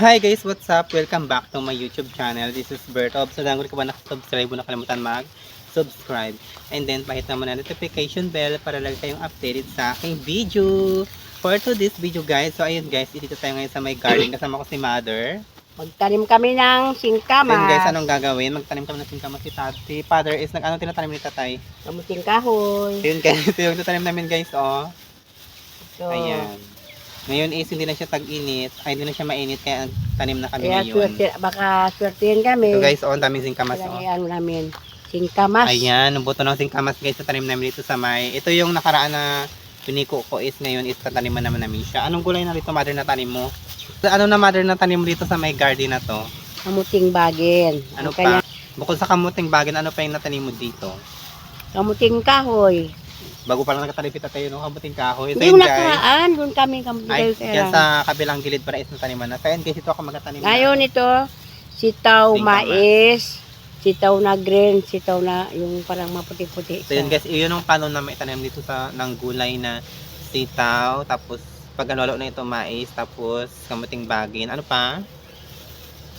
Hi guys, what's up? Welcome back to my YouTube channel. This is Bert of. So, dahil ko ba nakasubscribe, mo nakalimutan mag-subscribe. And then, pahit naman na notification bell para lagi kayong updated sa aking video. For today's video guys, so ayun guys, dito tayo ngayon sa my garden. Kasama ko si Mother. Magtanim kami ng singkamas. Then guys, anong gagawin? Magtanim kami ng singkamas si Tati. Father is ano tinatanim ni Tatay? Kamuting kahoy. Ayun guys, ito yung tatanim namin guys, oh. So, Ayan. Ngayon is hindi na siya tag-init. Ay, hindi na siya mainit kaya tanim na kami kaya ngayon. baka swertihin kami. So guys, oh, ang daming singkamas, Kaya oh. ano namin, singkamas. Ayan, ang buto ng singkamas guys na tanim namin dito sa may. Ito yung nakaraan na piniko ko is ngayon is tataniman naman namin siya. Anong gulay na dito, Mother, na tanim mo? Ano na, Mother, na tanim mo dito sa may garden na to? Kamuting bagin. Ano Ang pa? kanya- Bukod sa kamuting bagin, ano pa yung natanim mo dito? Kamuting kahoy. Bago pa lang nagkatanim kita tayo ng kamuting kahoy. So Hindi yun yung guys, nakaraan, doon kami kamuting ay, kahoy. yan sa kabilang gilid para is nataniman na. So yun guys, ito ako magkatanim Ngayon ito, sitaw, Singkamas. mais, sitaw na green, sitaw na yung parang maputi-puti. So yun guys, iyon yung paano na may tanim dito sa ng gulay na sitaw, tapos pag lolo na ito mais, tapos kamuting bagin. Ano pa?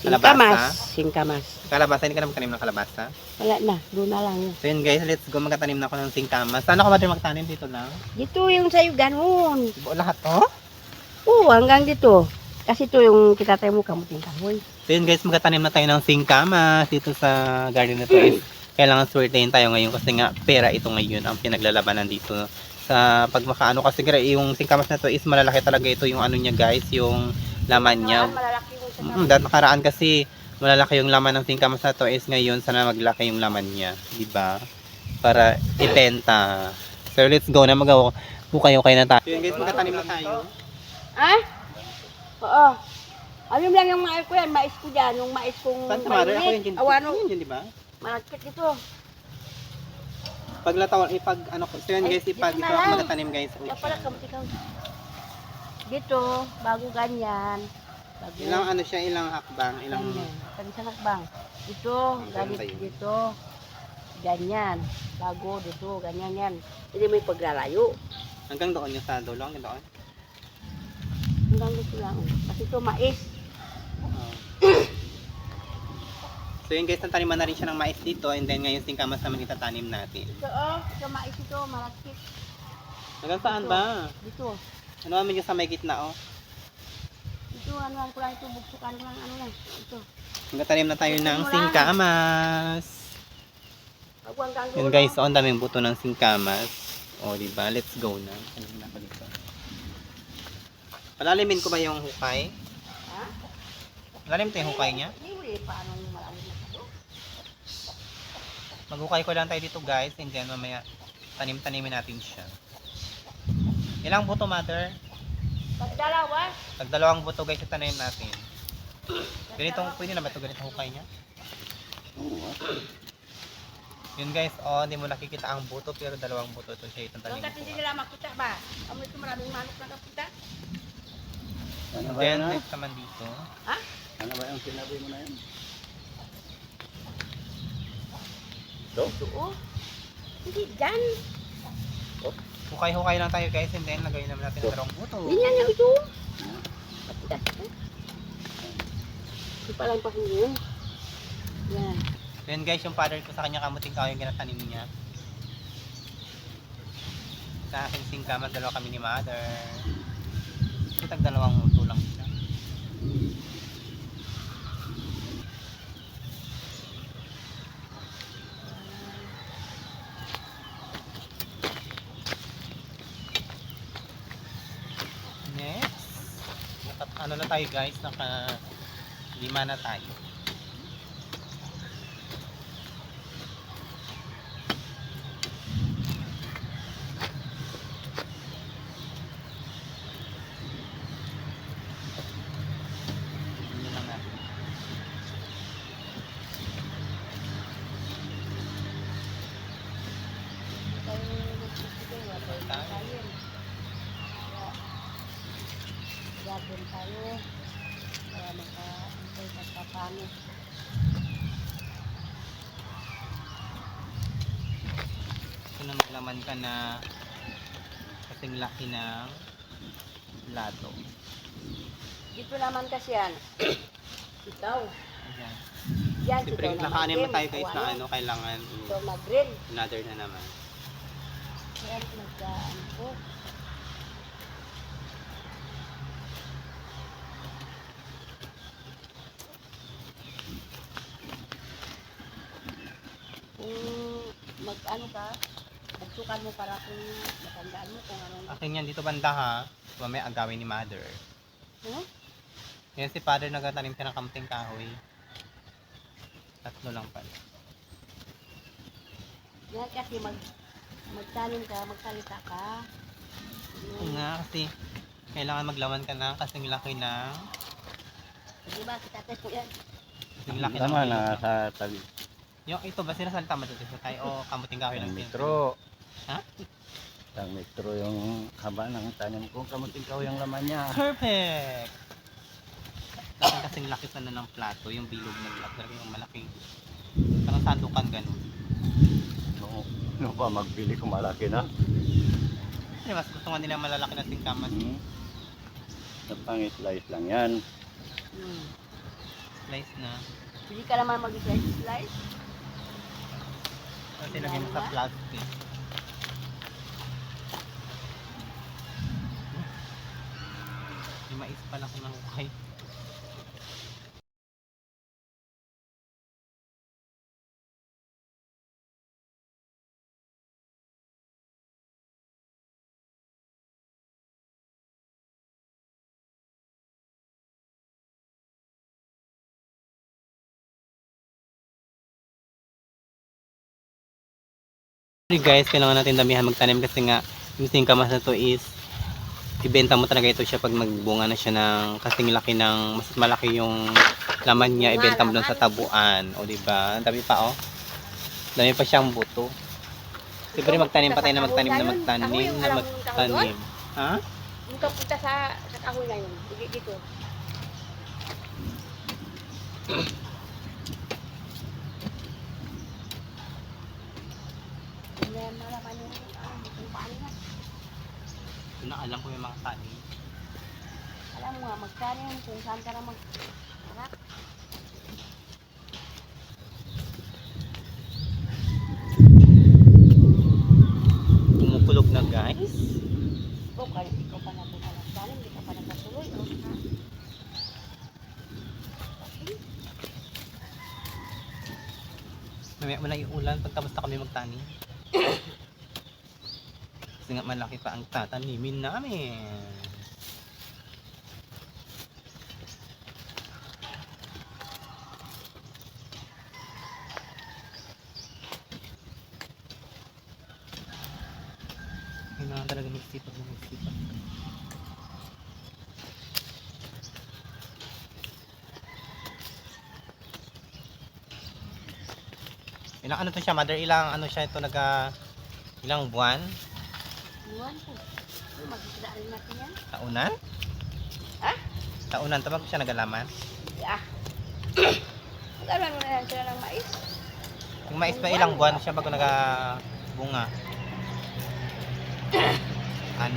Singkamas. Singkamas. Kalabasa, hindi ka na magtanim ng kalabasa. Wala na, doon na lang yun. So yun guys, let's go, magkatanim na ako ng singkamas. Saan ako ba din magtanim dito lang? Dito yung sa'yo, ganun. Lahat to? Oo, hanggang dito. Kasi ito yung kitatay mo kamuting kahoy. So yun guys, magkatanim na tayo ng singkamas dito sa garden na to. Kailangan swertein tayo ngayon kasi nga pera ito ngayon ang pinaglalabanan dito. Sa pag makaano kasi yung singkamas na to is malalaki talaga ito yung ano niya guys, yung laman niya. Malalaki yung sa Dahil nakaraan kasi malalaki yung laman ng singkamas na to is ngayon sana maglaki yung laman niya, di ba? Para ibenta. So let's go na hukay na tayo. So yun guys, magkatanim na tayo. Ah? Oo. Alam lang yung mais ko yan, mais ko dyan, yung mais kong Saan ka, Mother? Ako yun, Awano, yun, di ba? malakit ito. Pag latawan, ano ko, so yun guys, Ay, ipag dito ito na ako lang. magkatanim guys. Kaya pala kamuting kahoy. Dito, bago ganyan. Bago Ilang ano siya, ilang hakbang, ilang... ganyan. Sabi sa nakbang. Dito, ganit tayo. dito. Ganyan. Bago, dito, ganyan yan. Hindi mo yung paglalayo. Hanggang doon yung sa dulo, hanggang doon. Hanggang dito lang. Kasi ito mais. So yun guys, nataniman na rin siya ng mais dito and then ngayon singkamas naman itatanim natin. Ito ito mais ito, malakit. Hanggang saan ba? Dito. Ano naman yung sa may gitna, oh? Ito, ano lang ko lang ito, buksukan ko lang, ano lang. Ito. Magtatanim na tayo ng singkamas. Hanggang Yun guys, oh, ang daming buto ng singkamas. O, diba? Let's go na. Ano na ako dito? Palalimin ko ba yung hukay? Ha? Malalim ito yung hukay niya? Hindi, paano yung malalim na ito? Maghukay ko lang tayo dito guys and then mamaya tanim-tanimin natin siya. Ilang buto, Mother? Pagdalawa? Pag dalawang buto guys, itanim natin. Ganitong, pwede na ba ito ganitong hukay niya? Yun guys, oh, hindi mo nakikita ang buto pero dalawang buto ito siya itong tanim Hanggat hindi ko. nila makita ba? Amo ito maraming manok na kapita? Then, next naman dito. Ha? Ano ba yung sinabi mo na yun? Ito oh. Hindi dyan. Hukay-hukay lang tayo guys and then lagay naman natin ang dalawang buto. Ganyan yung ito. Kapita. Ito pa lang pa yun. Yan. Then guys, yung father ko sa kanya kamuting kahoy yung ginatanim niya. Sa akin singkamas, dalawa kami ni Mother. So, tag-dalawang muto lang siya. Next, ano na tayo guys, naka 5 na tayo. Yun lang natin. Gagawin tayo. Kaya makaintay pagpapano. Ito na maglaman ka na kasing laki ng plato. Dito naman kasi yan. Ikaw. Ayan. Yan, Siyempre, ito nakaano naman tayo guys o na ano, kailangan Ito mag-grill. another na naman. Kaya nagkaan po. Kung mag-ano ka, bugsukan mo para kung matandaan mo kung ano. Akin yan dito banda ha. May agawin ni mother. Ano? Yan si father nagtatanim siya ng kamuting kahoy. Tatlo lang pala. Yan kasi magtanim ka, magsalita ka. Oo nga kasi kailangan maglawan ka na kasing laki ng Di ba? Kita mo yan. kasing laki ng Tama bilog na ng- sa tali. Yung ito ba sinasalita mo dito sa tayo o kamuting kahoy Isang lang? metro. Ha? Isang metro yung haba ng tanim ko. Kamuting kahoy ang laman niya. Perfect! Kasing laki sana ng plato, yung bilog ng plato, talaga yung malaki. Parang sandukan ganun. No pa magbili kung malaki na. Kasi mas gusto nga nila malalaki na singkamas. Sa pang-slice lang yan. Slice na. Hindi ka naman mag-slice. Kasi lagay mo sa plastic. May mais pa lang ng ukay. Guys, kailangan natin damihan magtanim kasi nga yung singkamas na to is ibenta mo talaga ito siya pag magbunga na siya ng kasing laki ng mas malaki yung laman niya, ibenta mo doon sa tabuan. O diba? Dami pa oh. Dami pa siyang buto. Siyempre magtanim pa tayo na magtanim na magtanim na magtanim. Ha? Yung kapunta sa kahoy na yun. Dito. Hindi malaman yung kung paano na. Ito na alam ko yung mga tanim. Alam mo nga, magtanim kung saan ka na mag-arak. Kumukulog na guys. O, kaya ikaw pa na kung magtanim, hindi ka pa nagkatuloy. O, ha? Mamaya mo na yung ulan pagtapos na kami magtanim. Kasi nga malaki pa ang tatanimin namin. Kailangan talaga magsipag na magsipag. Ilang ano to siya, mother? Ilang ano siya ito ilang buwan? Iwan ko. Magkakadaan natin yan. Taunan? Ha? Taunan, tabag siya nagalaman. Ah. Magkaroon mo na yan sila ng mais. Yung mais pa ilang buwan siya bago nagabunga? 6?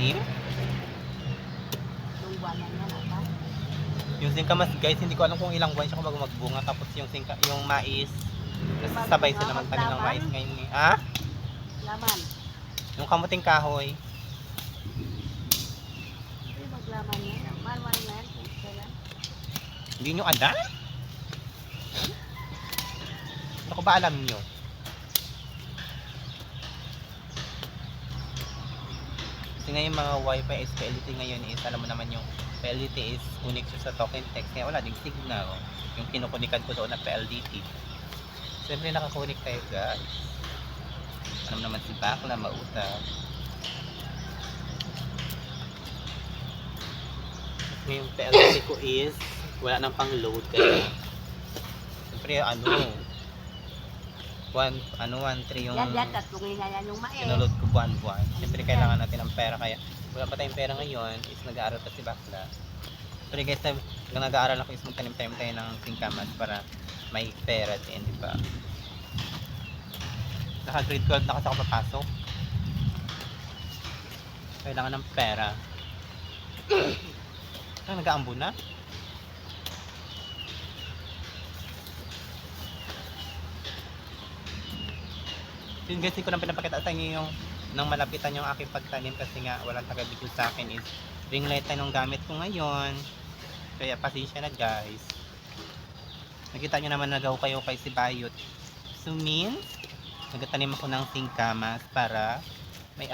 Yung buwanan yan, apa? Yung singkamas guys, hindi ko alam kung ilang buwan siya bago magbunga. Tapos yung mais, sabay sila magtanim ng mais ngayon. Ah? Laman. Yung kamuting kahoy. Hindi maglaman yan. Man na yan. Kung kailan. Hindi nyo alam? Ano ko ba alam nyo? Kasi ngayon mga wifi is PLDT ngayon is alam mo naman yung PLDT is connect siya sa token text. Kaya wala ding signal. Yung kinukunikan ko doon na PLDT. Siyempre nakakunik tayo guys. Alam naman si Bakla, mautap. Ngayon PLDT ko is wala nang pang load kaya siyempre 1.3 yung Yan, tatlong nga yan yung mais. sinulod ko buwan-buwan. Siyempre kailangan natin ng pera kaya wala pa tayong pera ngayon is nag-aaral pa si Bakla. Pero guys, nag-aaral ako is magtanim-tanim tayo ng singkamas para may pera din, di ba? Naka grade 12 na kasi ako papasok. Kailangan ng pera. Nag-aambo na? Yun guys, hindi ko lang pinapakita sa inyo yung nang malapitan yung aking pagtanim kasi nga walang taga-video sa akin is ring light na yung gamit ko ngayon. Kaya pasensya na guys. Nakita nyo naman nagaw-kayo-kay si Bayot. So means, nagtanim ako ng singkamas para may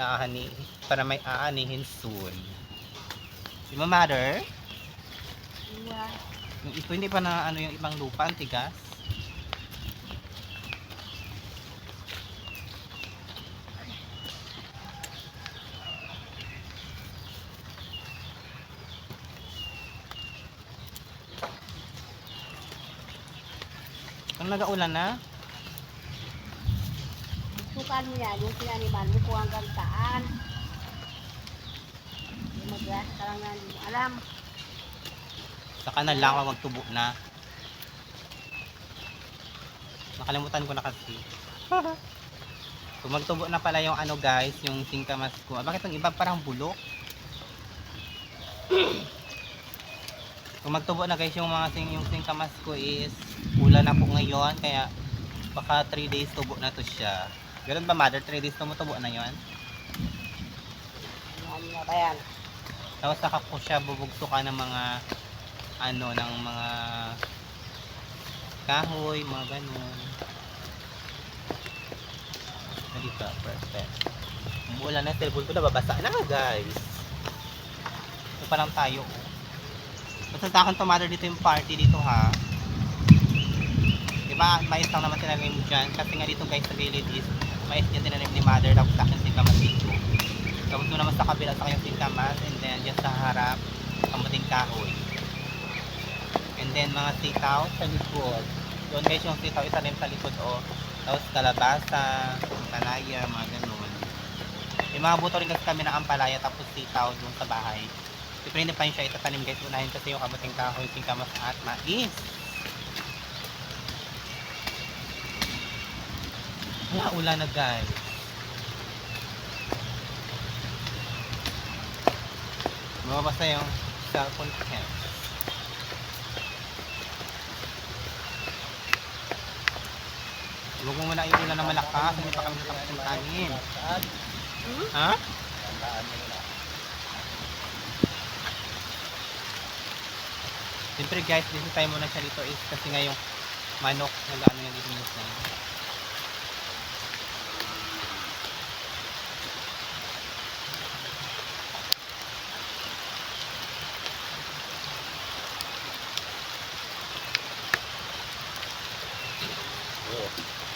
aanihin soon. Di ba mother? Yeah. Yung ito hindi pa na ano yung ibang lupa, ang tigas. Ang nag-aulan na, Sukan mo yan, yung sinaniman mo kung hanggang saan. Yung mag-gas ka lang na hindi mo alam. saka na lang ako magtubo na. Nakalimutan ko na kasi. Kung magtubo na pala yung ano guys, yung singkamas ko. Ah, bakit yung iba parang bulok? Kung magtubo na guys yung yung singkamas ko is ulan na po ngayon kaya baka 3 days tubo na to siya. Ganun ba mother? 3 days tumutubo na yon. Ano na ba yan? Tapos saka ko siya bubugsukan ng mga ano, ng mga kahoy, mga ganun. Dito, perfect. Umuulan na, cellphone ko nababasa na guys. Ito pa lang tayo. Basta sa akin to mother dito yung party dito ha. Diba, mais lang naman tinanim mo dyan. Kasi nga dito guys sa gilid is mais yan tinanim ni mother. Tapos sa akin singkamas dito. Tapos doon naman sa kabila sa kanyang singkamas. And then dyan sa harap, kamuting kahoy. And then mga sitaw sa likod. Doon guys yung sitaw itanim sa likod o. Tapos kalabasa, palaya, mga ganun. Yung mga buto rin kasi kami na ampalaya tapos sitaw doon sa bahay. Siyempre hindi pa yun siya itatanim guys. Unahin kasi yung kamuting kahoy, singkamas at mais. Wala ulan na guys. Mababasa yung cellphone cam. Huwag mo muna yung ulan na malakas. Hindi pa kami natapos yung tanim. Ha? Siyempre guys, dito tayo muna siya dito is kasi nga yung manok nag-ano yan dito minsan.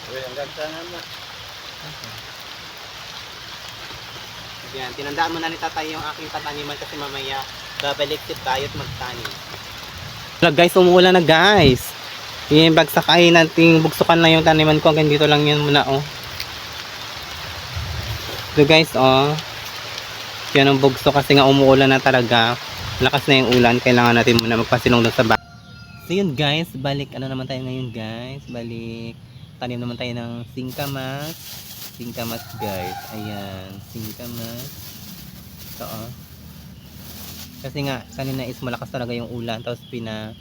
Uy, hanggang saan mo? Yan, tinandaan mo na ni tatay yung aking tataniman kasi mamaya babalik si Bayot magtanim. Wala guys, umuulan na guys. Yung bagsak ay nating bugsukan na yung taniman ko. Hanggang dito lang yun muna oh. So guys oh. Yan ang bugso kasi nga umuulan na talaga. Lakas na yung ulan. Kailangan natin muna magpasilong doon sa bahay. So yun guys, balik ano naman tayo ngayon guys. Balik tanim naman tayo ng singkamas. Singkamas guys. Ayan, singkamas. Ito oh. Kasi nga kanina is malakas talaga yung ulan tapos pinahinto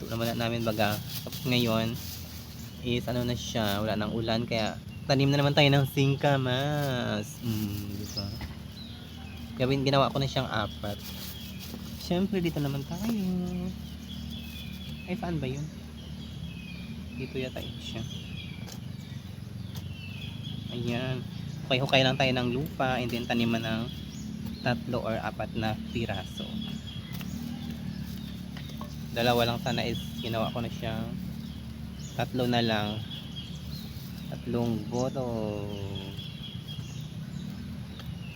naman namin baga. Tapos ngayon is ano na siya, wala nang ulan kaya tanim na naman tayo ng singkamas. Diba? Gawin ginawa ko na siyang 4. Siyempre dito naman tayo. Ay saan ba yun? Dito yata yun siya. Ayan. Hukay-hukay lang tayo ng lupa and then taniman ng 3 or 4 na piraso. 2 lang sana is ginawa ko na siyang 3 na lang. 3 boto.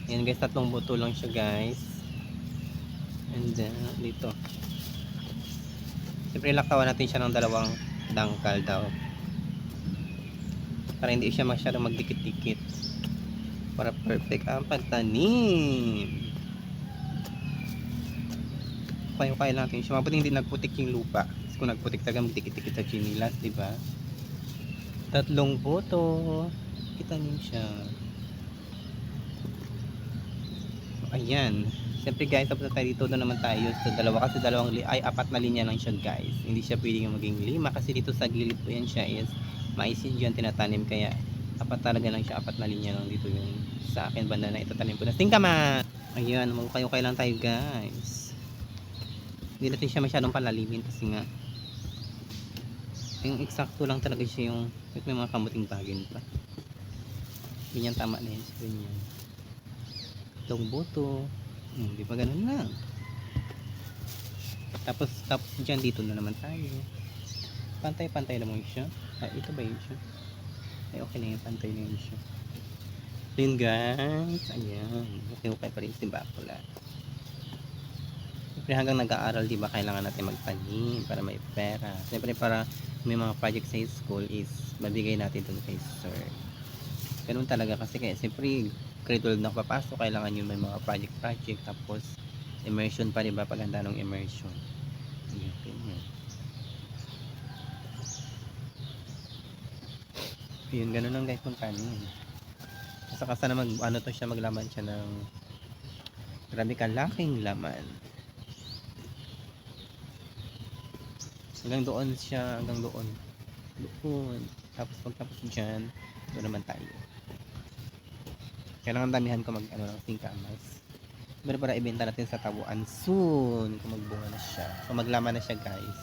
Yan guys, 3 boto lang siya guys. And then dito. Siyempre lakawan natin siya ng 2 dangkal daw. Para hindi siya masyadong magdikit-dikit. Para perfect ang pagtanim. Kaya natin siya. Mabuti hindi nagputik yung lupa. Kasi kung nagputik talaga magdikit-dikit sa chinilas, diba? 3 boto. Itanim siya. Ayan. Siyempre guys, tapos tayo dito na naman tayo sa 2 kasi 4 na linya lang siya guys. Hindi siya pwedeng maging 5 kasi dito sa gilid po yan siya is mais yun dyan tinatanim kaya Apat talaga lang siya, apat na linya lang dito yung sa akin banda na itatanim ko na singkamas. Ayan, magkukay-ukay lang tayo guys. Hindi natin siya masyadong palalimin kasi nga yung eksakto lang talaga siya yung may mga kamuting bagin pa. Ganyan tama na yun. Ganyan. Itong boto. Di ba ganun lang. Tapos dyan dito na naman tayo. Pantay-pantay naman siya. Ito ba yun siya? Ay okay na yun. Pantay na yun siya. So yun guys. Ayan. Okay pa rin si Bakula. Siyempre hanggang nag-aaral diba kailangan natin magtanim para may pera. Siyempre para may mga project sa school is mabigay natin dun kay sir. Ganun talaga kasi kaya siyempre grade 12 na papasok kailangan yun may mga project tapos immersion pa diba paghanda ng immersion. Ayan, ganyan. Yun, ganun lang guys kung tanin. Saka sana ano to siya maglaman siya ng grabe kalaking laman. Hanggang doon siya, hanggang doon. Doon. Tapos pagtapos dyan, doon naman tayo. Kailangan damihan ko mag ano ng singkamas. Pero para ibenta natin sa tabuan soon kung magbunga na siya. Kung maglaman na siya guys.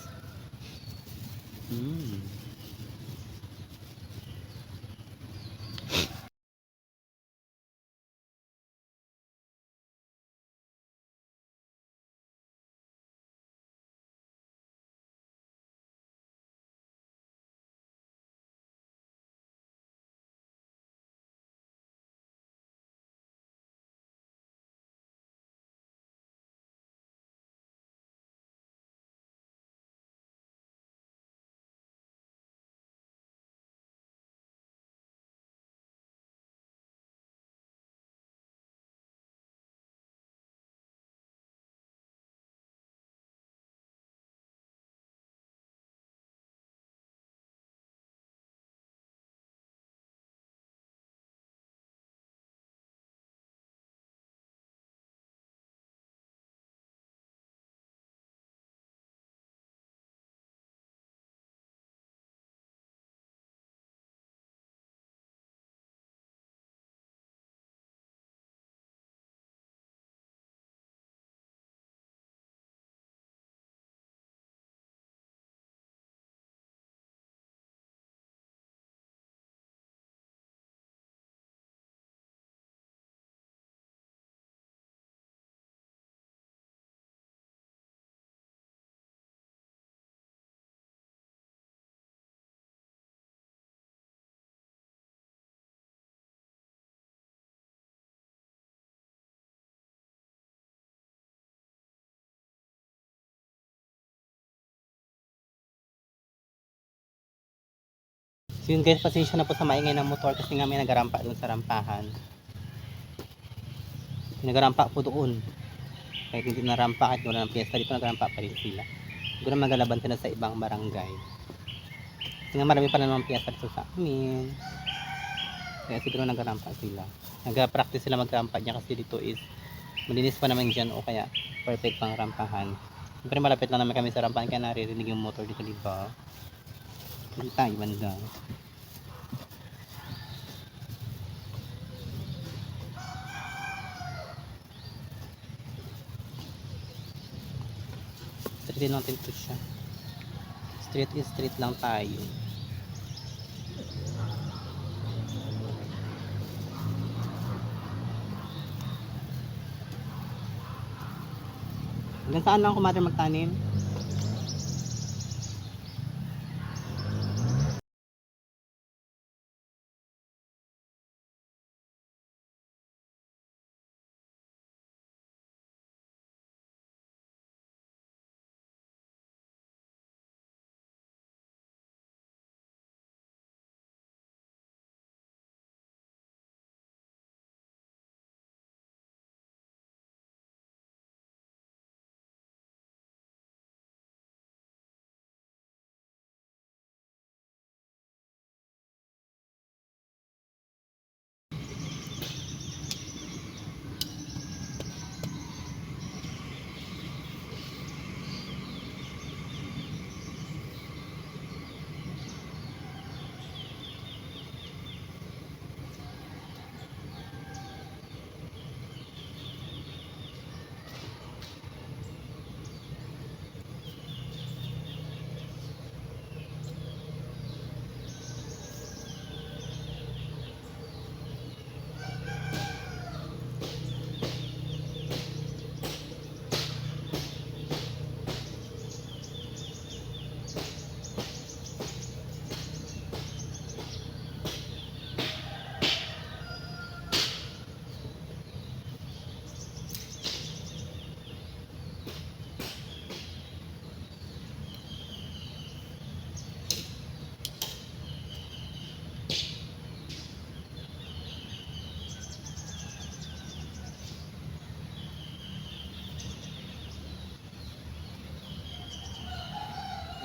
So yun guys, pasensya na po sa maingay ng motor kasi nga may nagarampa doon sa rampahan. Nagarampa po doon. Kahit hindi narampa, kahit wala ng piyesta, dito nagarampa pa rin sila. Siguro magalaban sila sa ibang barangay. Kasi nga marami pa naman piyesta dito sa amin. Kaya siguro nagarampa sila. Nag-practice sila magrampa niya kasi dito is malinis pa naman dyan o kaya perfect pang rampahan. Siyempre malapit lang naman kami sa rampahan kaya naririnig yung motor dito, diba? Hindi tayo banda. Street lang natin to siya. Street is street lang tayo. Hanggang saan lang kumatin magtanim?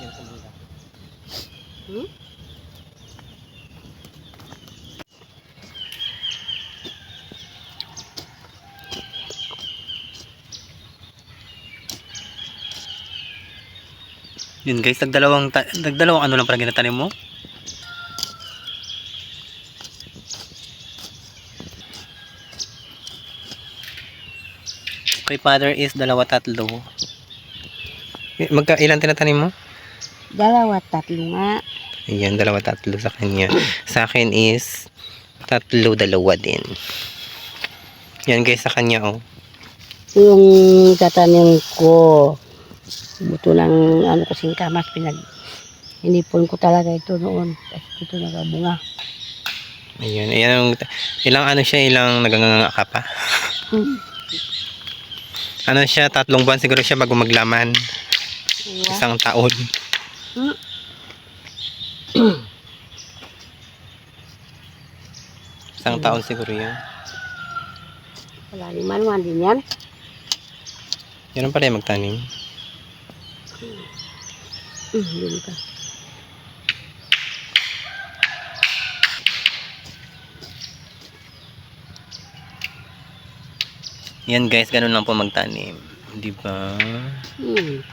Yan sa bula. Hmm? Yun guys, nagdalawang ano lang pala ginatanim mo? Kay father is dalawa tatlo. Ilan tinatanim mo? 2, 3 nga. Ayan, dalawa tatlo sa kanya. Sa akin is tatlo dalawa din. Yan guys sa kanya oh. Yung tatanim ko, buto ng ano kasing kamas, inipon ko talaga ito noon. Tapos ito nagabunga. Ayan, ayan. Ilang ano siya, ilang naganganga ka pa? Ano siya, 3 buwan siguro siya bago maglaman. Isang taon. Hmm? Isang taon siguro yan. Wala naman din yan. Yan pala yung magtanim. Yun ka. Yan guys, ganun lang po magtanim. Di ba? Hmm.